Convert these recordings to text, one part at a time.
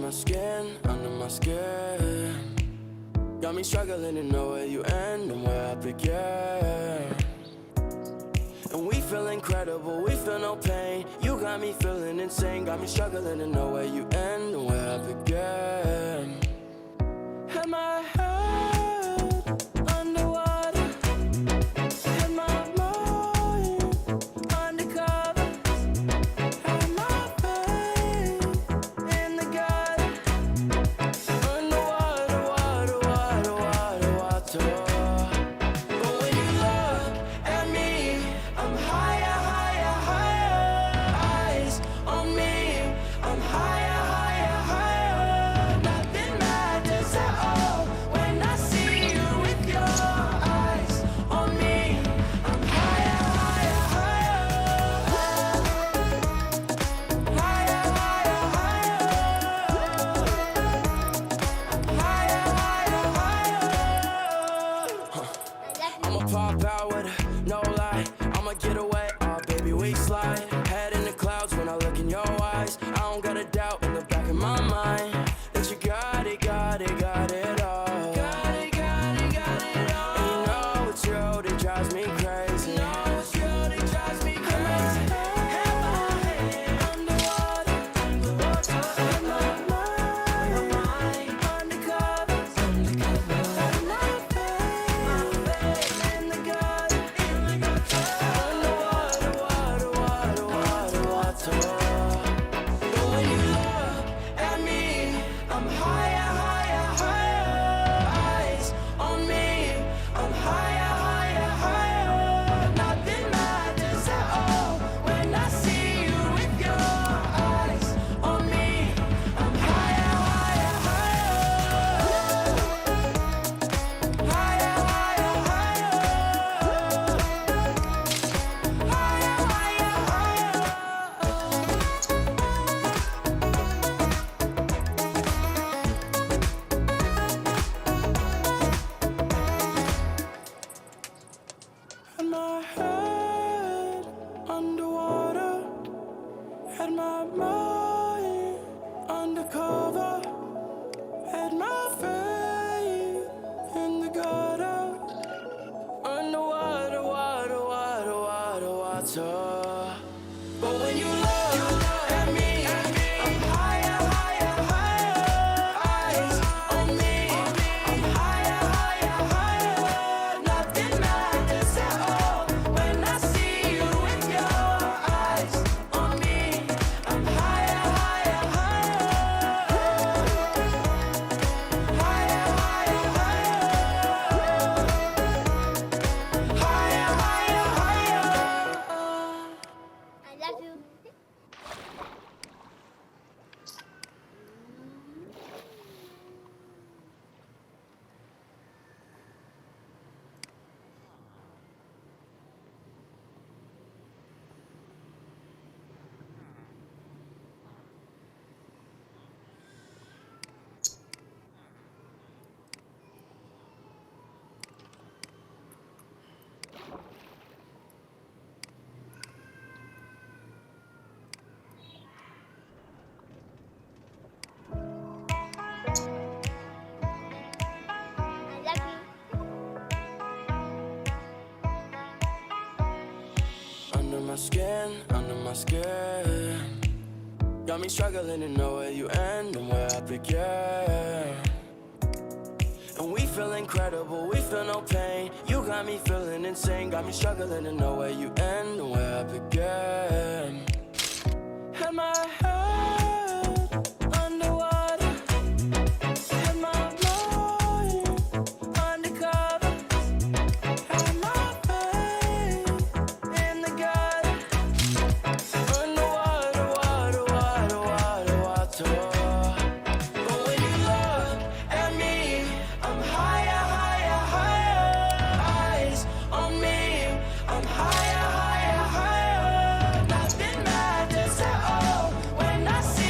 my skin, under my skin. Got me struggling to know where you end and where I begin. And we feel incredible, we feel no pain. You got me feeling insane. Got me struggling to know where you end and where I begin. Had my head underwater, had my mind undercover, had my faith in the gutter. Underwater, water, water, water, water. But when you look at me, I'm higher, higher, higher. Eyes on me, I'm higher, higher, higher. Nothing matters at all when I see you with your eyes on me. I'm higher, higher, higher. Higher, higher, higher. Higher, higher, higher. I'ma pop out with a no lie. I'ma get away, oh baby, we slide. Head in the clouds when I look in your eyes. I don't got a doubt in the back of my mind that you got it, got it, got it all. Got it, got it, got it all. And you know it's you that drives me crazy. You know it's you that drives me crazy. Had my head underwater, underwater. Had my mind undercover, undercover. Had my faith in the gutter, in the gutter. Underwater, water, water, water, water. But when you look at me, I'm higher, higher, higher. Eyes on me, I'm higher, higher, higher. Nothing matters at all when I see you with your eyes on me. I'm higher, higher, higher. Higher, higher, higher. Higher, higher, higher. Had my head underwater, had my mind undercover, had my faith in the gutter. Underwater, water, water, water, water. But when you look at me, I'm higher, higher, higher. Eyes on me, I'm higher, higher, higher. Nothing matters at all when I see you with your eyes on me. I'm higher, higher, higher. Higher, higher, higher. Higher, higher, higher. I love you. I love you. Under my skin, under my skin. Got me struggling to know where you end and where I begin. And we feel incredible, we feel no pain. You got me feeling insane. Got me struggling to know where you end and where I begin. Had my head underwater, had my mind undercover, had my faith in the gutter. Underwater, water, water, water, water. But when you look at me, I'm higher, higher, higher. Eyes on me, I'm higher, higher, higher. Nothing matters at all when I see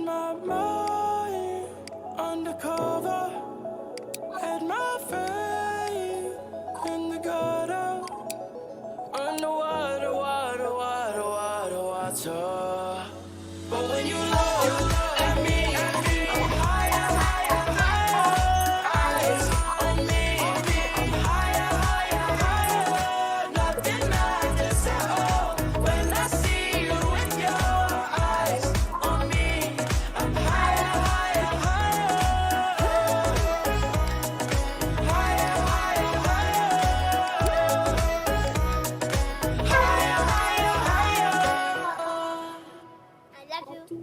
had my mind undercover, had my faith in the gutter, underwater, water, water, water, water. But when you look at me, I'm higher, higher, higher. Eyes on me, I'm higher, higher, higher. Nothing matters at all when I see you with your eyes on me. I'm higher, higher, higher. Higher, higher, higher. Higher, higher, higher. I love you.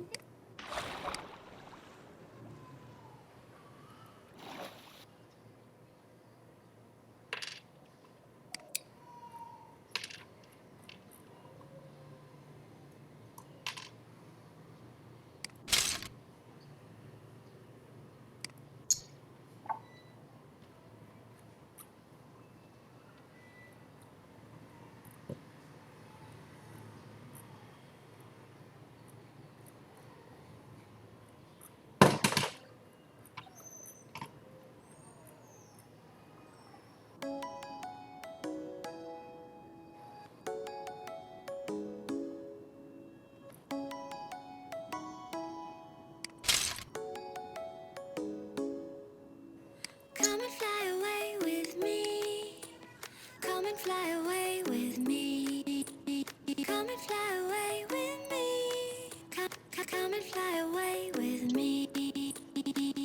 Come and fly away with me. Come and fly away with me. Come and fly away with me. Come and fly away with me.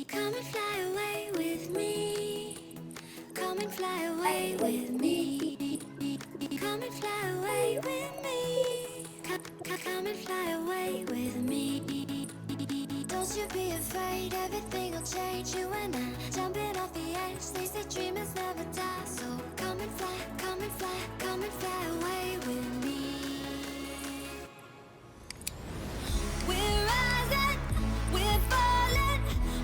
Come and fly away with me. Come and fly away with me. Come and fly away with me. Come and fly away with me. Don't you be afraid, everything will change. You and I jumping off the edge. They say dreamers never die. So come and fly, come and fly, come and fly away with me. We're rising, we're falling,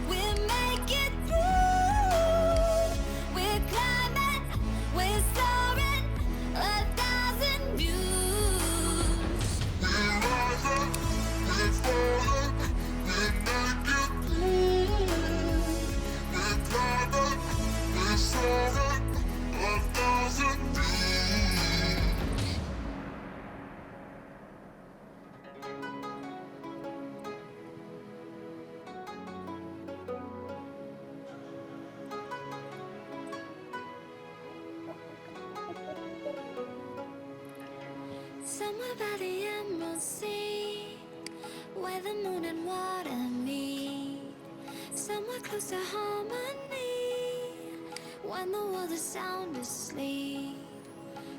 we'll make it through. We're climbing, we're soaring, 1,000 views. We're rising, we're falling, we'll make it through. We're climbing, we're soaring, 1,000 views. Somewhere by the Emerald Sea, where the moon and water meet. Somewhere close to harmony, when the world is sound asleep.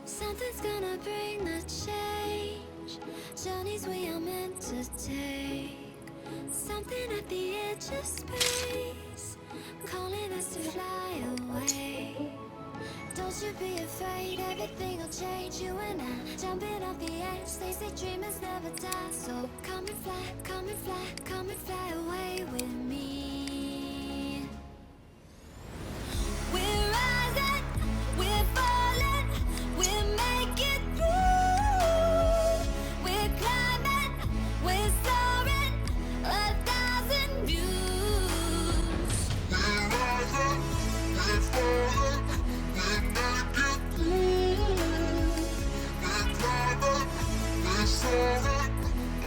Something's gonna bring the change, journeys we are meant to take. Something at the edge of space, calling us to fly away. Don't you be afraid, everything will change. You and I jumping off the edge. They say dreamers never die. So come and fly, come and fly, come and fly away with me. We're rising, we're falling, we'll make it through. We're climbing, we're soaring, 1,000 views. We're rising, we're falling, we'll make it through. We're climbing, we're soaring,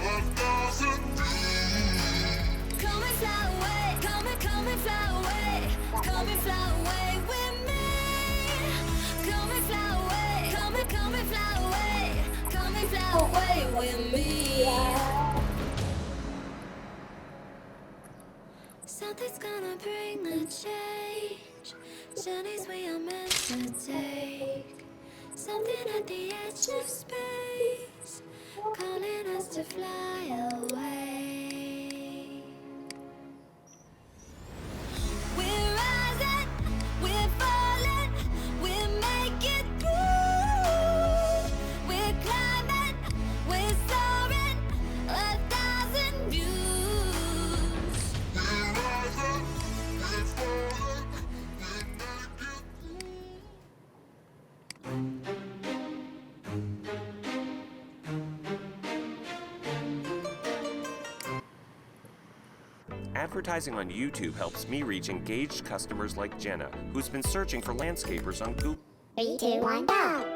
1,000 views. Come and fly away, come and fly away, come and fly away with me. Come and fly away, come and fly away, come and fly away with me. Something's gonna bring the change, journeys we are meant to take. Something at the edge of space, calling us to fly away. We're rising, we're falling, we'll make it through. We're climbing, we're soaring, 1,000 views. We're rising, we're falling, we'll make it through. advertising on YouTube helps me reach engaged customers like Jenna, who's been searching for landscapers on Google. 3, 2, 1, go!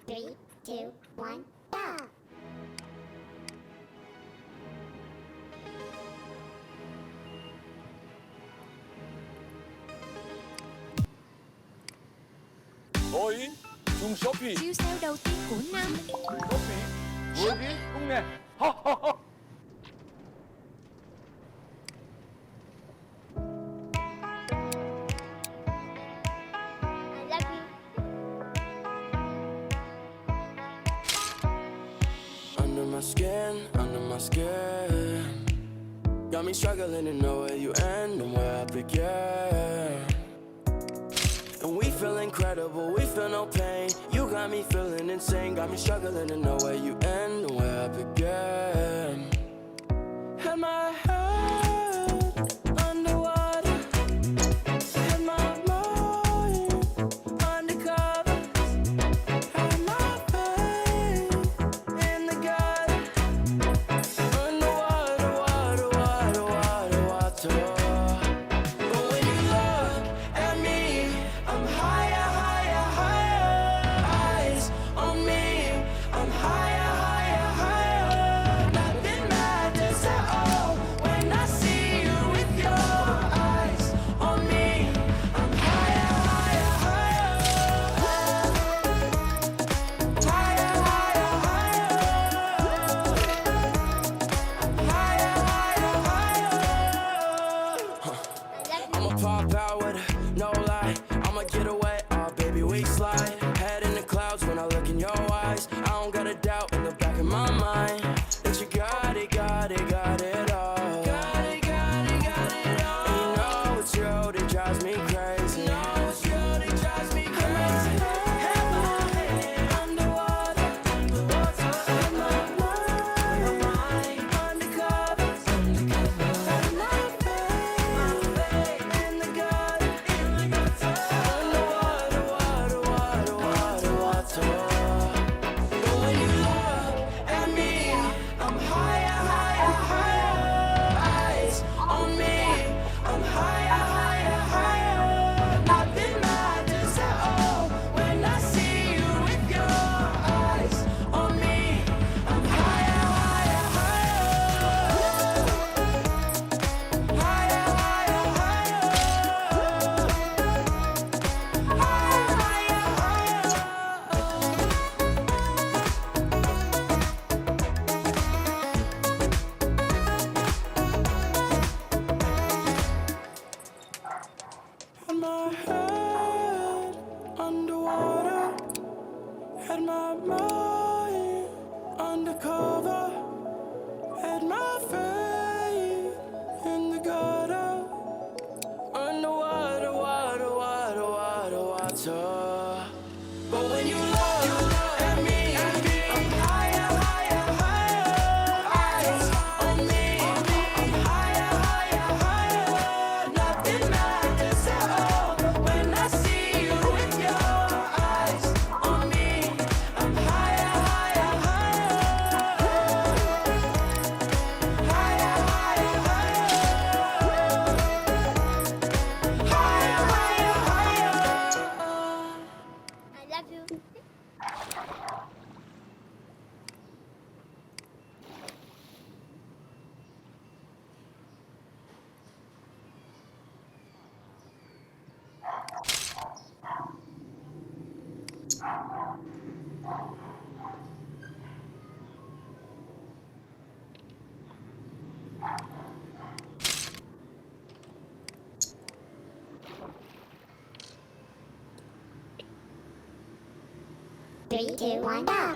Three, two, one, go! Rồi, chung Shopee. Siêu sale đầu tiên của năm. Shopee. Vừa đi, đúng nè. Ha ha ha. I love you. Under my skin, under my skin. Got me struggling to know where you end and where I begin. And we feel incredible, we feel no pain. You got me feeling insane, got me struggling to know where you end and where I begin. Had my head underwater, had my mind undercover, had my faith in the gutter, underwater, water, water, water, water. But when you look at me, I'm higher, higher, higher. Eyes on me, I'm higher, higher, higher. Nothing matters at all when I see you with your eyes on me. I'm higher, higher, higher. Higher, higher, higher. Higher, higher, higher. I'ma pop out with no lie. I'ma get away, oh baby, we slide. Head in the clouds when I look in your eyes. I don't got a doubt in the back of my mind that you got it, got it, got it all. Got it, got it, got it all. And you know it's you that drives me crazy. No, it's you that drives me crazy. Had my head underwater, had my mind undercover, had my faith in the gutter, underwater, water, water, water, water. But when you look at me, I'm higher, higher, higher. Eyes on me, I'm higher, higher, higher. Nothing matters at all when I see you with your eyes on me. I'm higher, higher, higher. Higher, higher, higher. Had my head underwater, had my mind undercover, had my faith in the gutter, underwater, water, water. Three, two, one, go.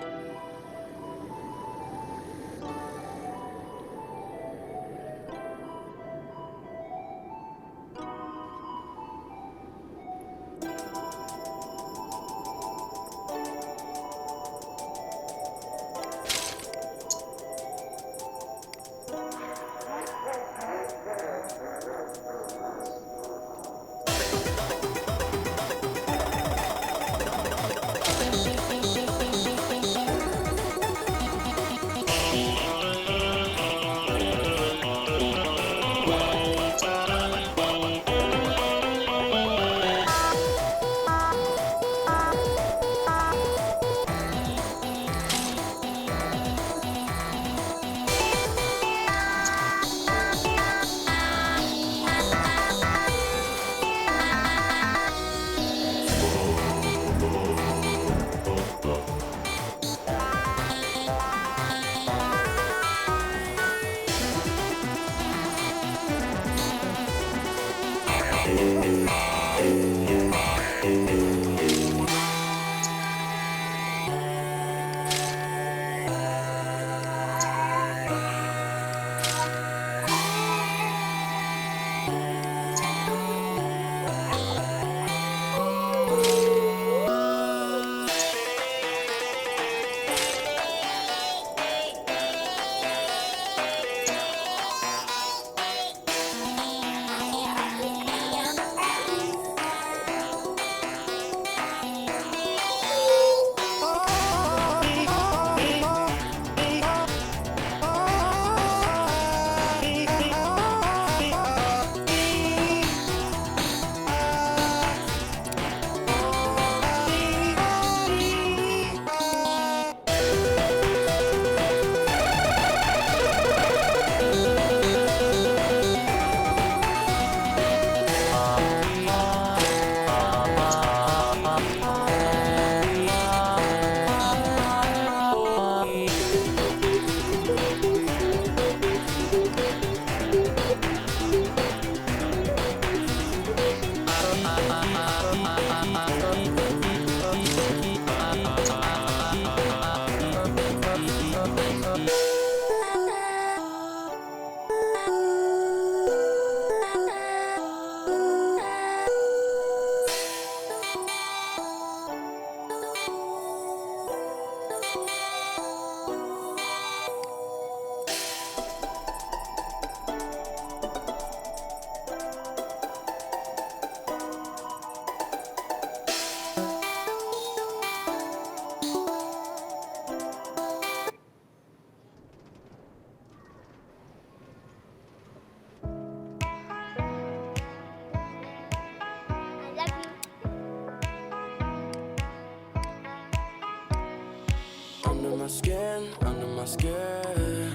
Under my skin.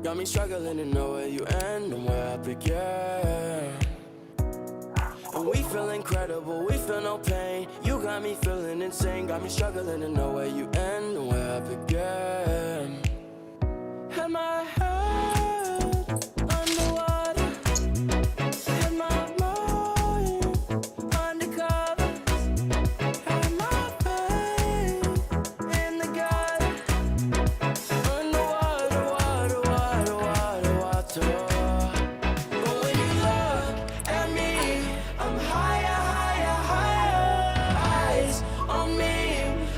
Got me struggling to know where you end and where I begin. And we feel incredible, we feel no pain. You got me feeling insane. Got me struggling to know where you end and where I begin. Had my head underwater, had my mind undercover, had my faith in the gutter. Underwater, water, water, water, water. But when you look at me, I'm higher, higher, higher. Eyes on me,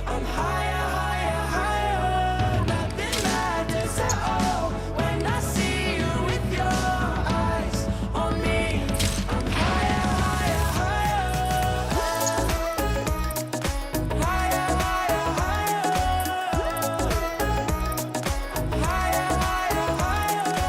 I'm higher, higher, higher. Nothing matters at all when I see you with your eyes on me. I'm higher, higher, higher. Higher, higher, higher. Higher, higher, higher.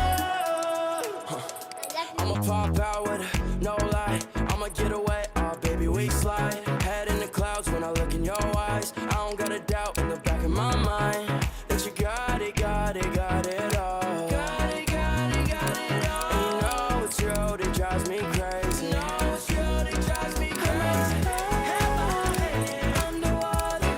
I'ma pop out with no lie. I'ma get away, oh baby, we slide. Head in the clouds when I look in your eyes. I don't got a doubt in the back of my mind that you got it, got it, got it all. Got it, got it, got it all. And you know it's true, it drives me crazy. You know it's true, it drives me crazy. Had my head underwater,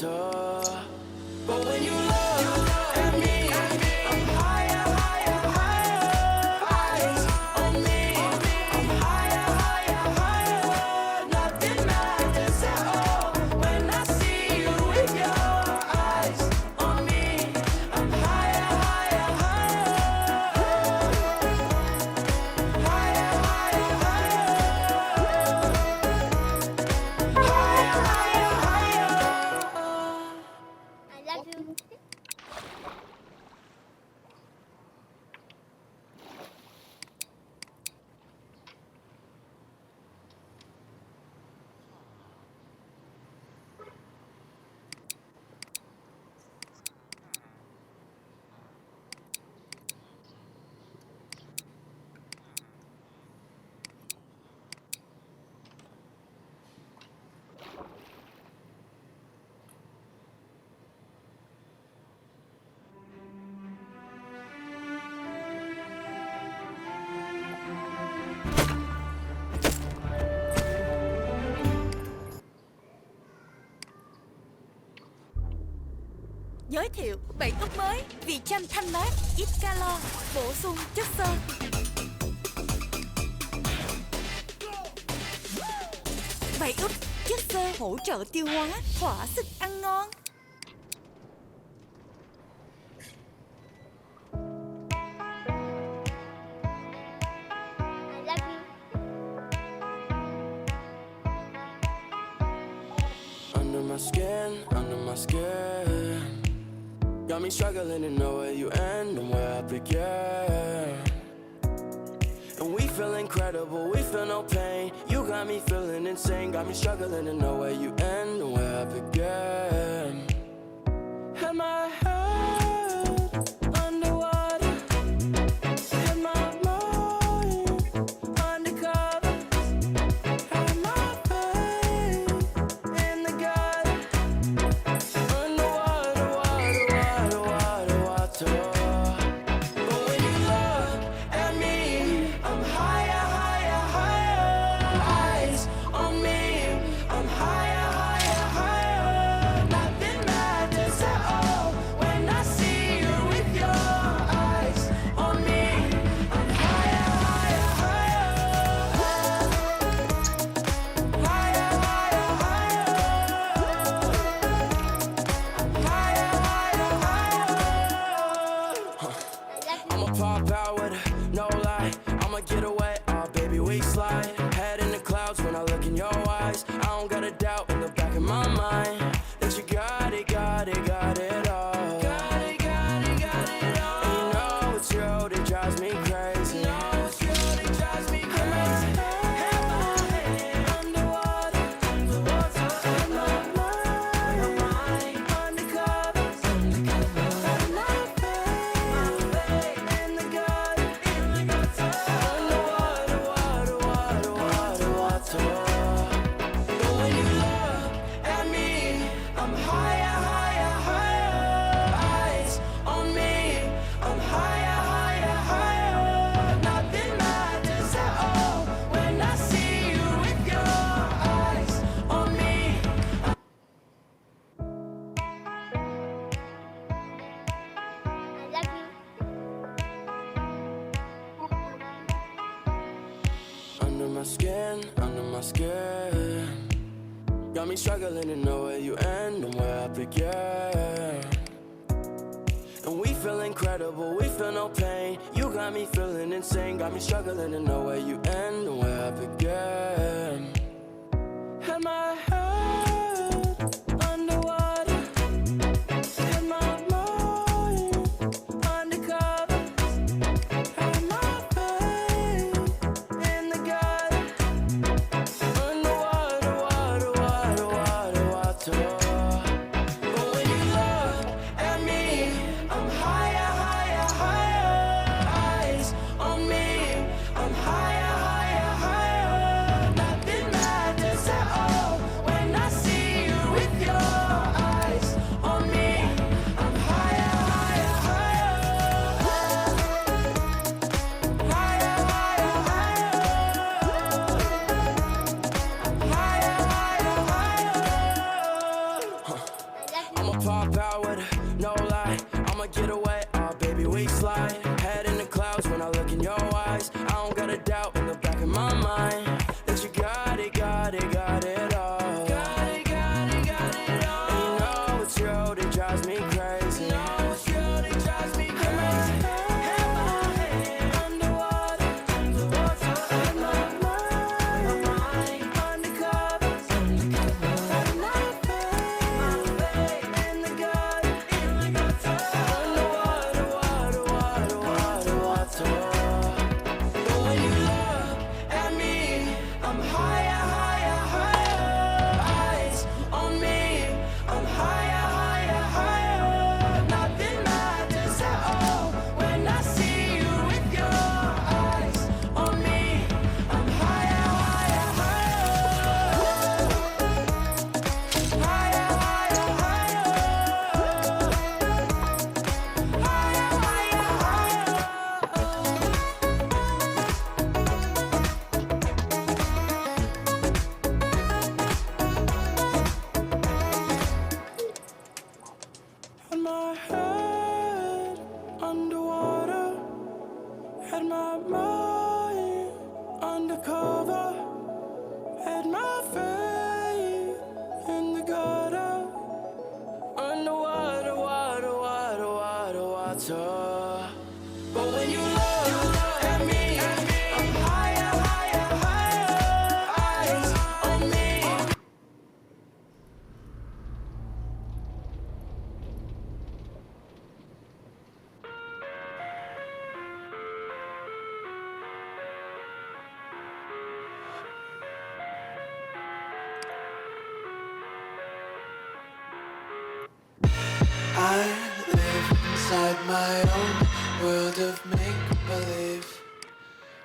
underwater. But when you look at me, I'm higher, higher, higher. Eyes on me, I'm higher, higher, higher. Nothing matters at all when I see you with your eyes on me. I'm higher, higher, higher. Higher, higher, higher. Higher, higher, higher. I love you. Giới thiệu bảy úp mới vì chanh thanh mát, ít calo, bổ sung chất xơ. Bảy úp chất xơ hỗ trợ tiêu hóa, thỏa sức ăn ngon. I love you. Under my skin, under my skin. Got me struggling to know where you end and where I begin. And we feel incredible, we feel no pain. You got me feeling insane. Got me struggling to know where you end and where I begin. Am I head underwater? Am I mind undercover? Am I pain in the gutter? Underwater, water, water, water, water. But when you look at me, I'm higher, higher, higher. Eyes on me, I'm higher, higher, higher. Nothing matters at all when I see you with your eyes on me. I'm higher, higher, higher. Higher, higher, higher. Higher, higher, higher. I'ma pop out with no lie. I'ma get away, oh baby, we slide. Head in the clouds when I look in your eyes. I don't got a doubt in the back of my mind that you got it, got it, got it all. Got it, got it, got it all. And you know it's you that drives me crazy. You know it's you that drives me crazy. Underwater, underwater. Am I mind undercover? Am I pain in the gutter? Underwater, water, water, water, water. But when you look at me, I'm higher, higher, higher. Eyes on me, I'm higher, higher, higher. Nothing matters at all when I see you with your eyes on me. I love you. Under my skin, under my skin. Got me struggling to know where you end and where I begin. And we feel incredible, we feel no pain. You got me feeling insane. Got me struggling to know where you end and where I begin. Am I head underwater? Am I mind undercover? Am I pain in the gutter? Underwater, water, water, water, water. But when you look at me, I'm higher, higher, higher. Eyes on me, I'm higher, higher, higher. Nothing matters at all when I pop out with no lie. I'ma get away, oh baby, we slide. Head in the clouds when I look in your eyes. I don't got a doubt in the back of my mind that you got it, got it, got it all. Got it, got it, got it all. And you know it's you that drives me crazy. You know it's you that drives me crazy. Have my head underwater, underwater. Have my mind undercover, undercover. Have my faith in the gutter, in the gutter. Underwater, water, water, water, water. But when you look at me, I'm higher, higher, higher. Eyes on me, I'm higher, higher, higher. Nothing matters at all when I see you with your eyes on me. I'm higher, higher, higher. Higher, higher, higher. Higher, Had my head underwater, had my mind undercover, had my faith in the gutter, underwater, water, water, water, water. But when you look at me, I'm higher, higher, higher. Eyes on me. I live inside my own world of make-believe.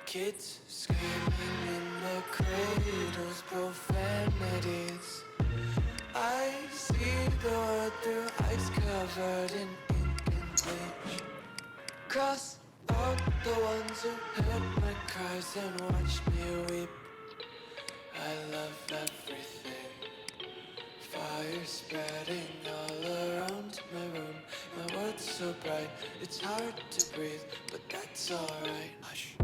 Kids screaming in their cradles, profanities. I see the world through ice covered in ink and bleach. Cross out the ones who heard my cries and watched me weep. I love everything. Fire spreading all around my room. My world's so bright, it's hard to breathe, but that's alright. Hush.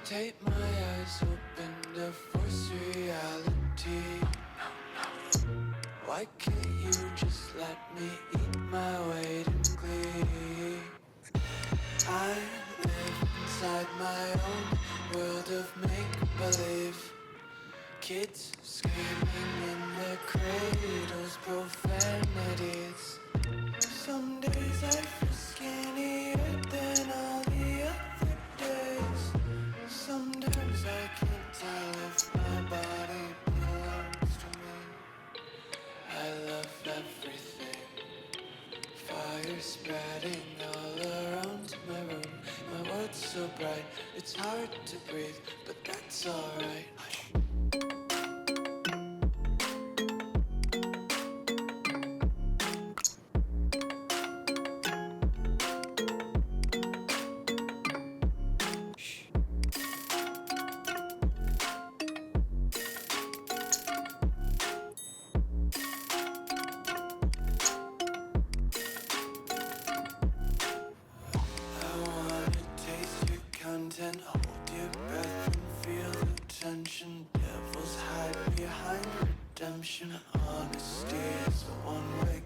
Take my eyes open to force reality. Why can't you just let me eat my weight in glee? I live inside my own world of make-believe. Kids screaming in their cradles, profanities. Some days I feel skinnier than all the other days. Sometimes I can't tell if my body belongs to me. I love everything. Fire spreading all around my room. My world's so bright, it's hard to breathe, but that's alright. Hush. Content, hold your breath and feel the tension. Devils hide behind redemption. Honesty is a one-way